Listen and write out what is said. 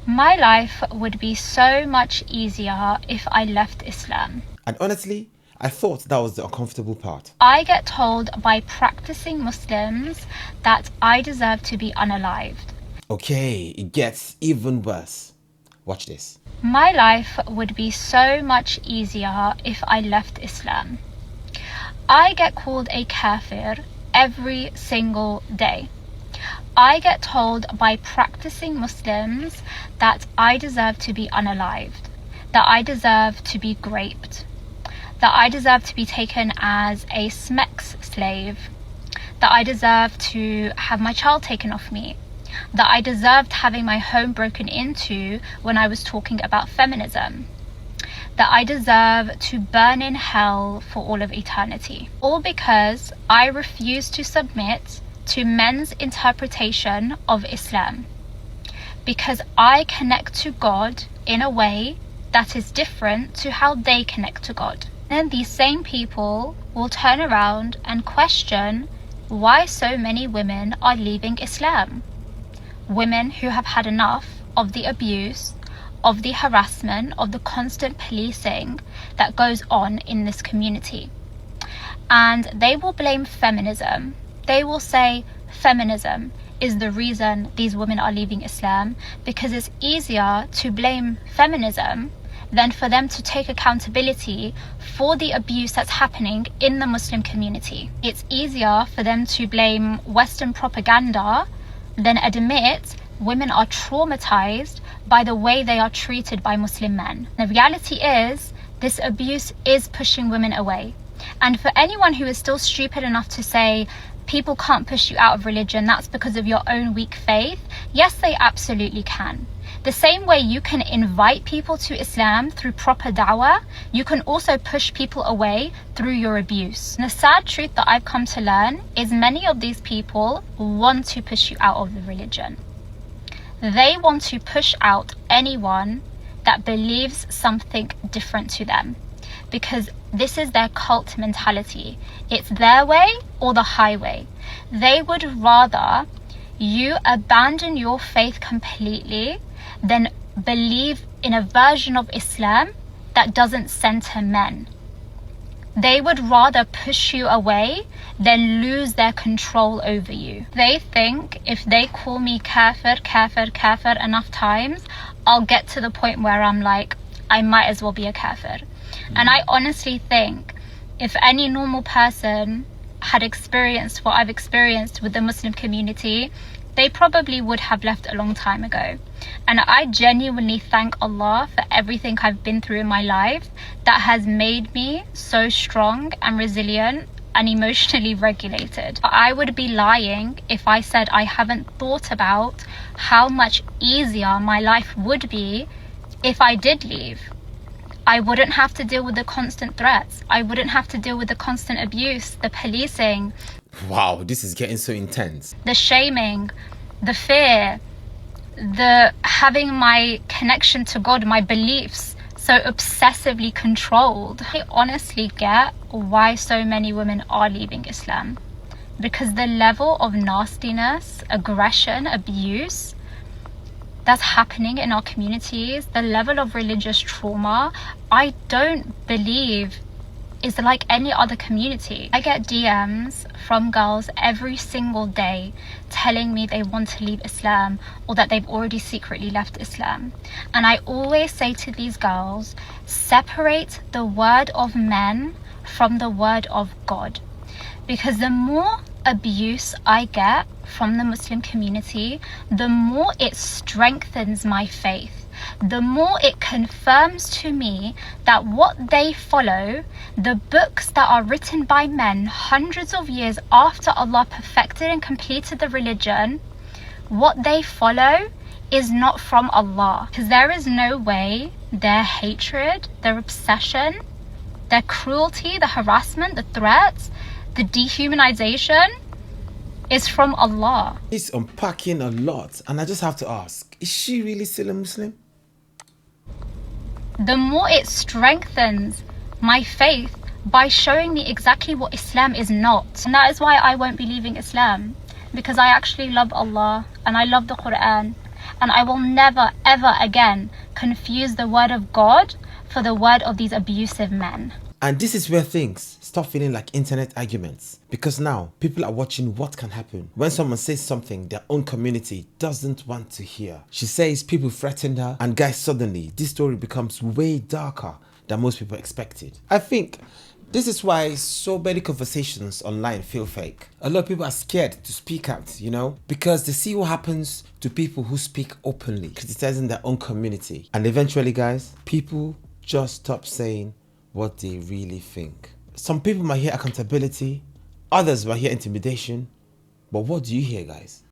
My life would be so much easier if I left Islam. And honestly, I thought that was the uncomfortable part. I get told by practicing Muslims that I deserve to be unalived. Okay, it gets even worse. Watch this. My life would be so much easier if I left Islam. I get called a kafir every single day. I get told by practicing Muslims that I deserve to be unalived, that I deserve to be raped, that I deserve to be taken as a sex slave, that I deserve to have my child taken off me, that I deserved having my home broken into when I was talking about feminism, that I deserve to burn in hell for all of eternity. All because I refuse to submit to men's interpretation of Islam. Because I connect to God in a way that is different to how they connect to God. Then these same people will turn around and question why so many women are leaving Islam. Women who have had enough of the abuse, of the harassment, of the constant policing that goes on in this community. And they will blame feminism. They will say feminism is the reason these women are leaving Islam, because it's easier to blame feminism than for them to take accountability for the abuse that's happening in the Muslim community. It's easier for them to blame Western propaganda than admit women are traumatized by the way they are treated by Muslim men. The reality is, this abuse is pushing women away. And for anyone who is still stupid enough to say, people can't push you out of religion, that's because of your own weak faith, yes, they absolutely can. The same way you can invite people to Islam through proper da'wah, you can also push people away through your abuse. And the sad truth that I've come to learn is many of these people want to push you out of the religion. They want to push out anyone that believes something different to them, because this is their cult mentality. It's their way or the highway. They would rather you abandon your faith completely than believe in a version of Islam that doesn't center men. They would rather push you away than lose their control over you. They think if they call me kafir, kafir, kafir enough times, I'll get to the point where I'm like, I might as well be a kafir. And I honestly think if any normal person had experienced what I've experienced with the Muslim community, they probably would have left a long time ago. And I genuinely thank Allah for everything I've been through in my life that has made me so strong and resilient and emotionally regulated. I would be lying if I said I haven't thought about how much easier my life would be if I did leave. I wouldn't have to deal with the constant threats. I wouldn't have to deal with the constant abuse, the policing. Wow, this is getting so intense. The shaming, the fear, the having my connection to God, my beliefs so obsessively controlled. I honestly get why so many women are leaving Islam. Because the level of nastiness, aggression, abuse that's happening in our communities, the level of religious trauma, I don't believe is like any other community. I get DMs from girls every single day telling me they want to leave Islam or that they've already secretly left Islam. And I always say to these girls, separate the word of men from the word of God. Because the more abuse I get from the Muslim community, the more it strengthens my faith. The more it confirms to me that what they follow, the books that are written by men hundreds of years after Allah perfected and completed the religion, what they follow is not from Allah. Because there is no way their hatred, their obsession, their cruelty, the harassment, the threats, the dehumanization is from Allah. It's unpacking a lot, and I just have to ask, is she really still a Muslim? The more it strengthens my faith by showing me exactly what Islam is not. And that is why I won't be leaving Islam, because I actually love Allah and I love the Quran. And I will never, ever again confuse the word of God for the word of these abusive men. And this is where things stop feeling like internet arguments, because now people are watching what can happen when someone says something their own community doesn't want to hear. She says people threatened her, and guys, suddenly this story becomes way darker than most people expected. I think this is why so many conversations online feel fake. A lot of people are scared to speak out, you know, because they see what happens to people who speak openly, criticizing their own community. And eventually, guys, people just stop saying what they really think. Some people might hear accountability, others might hear intimidation, but what do you hear, guys?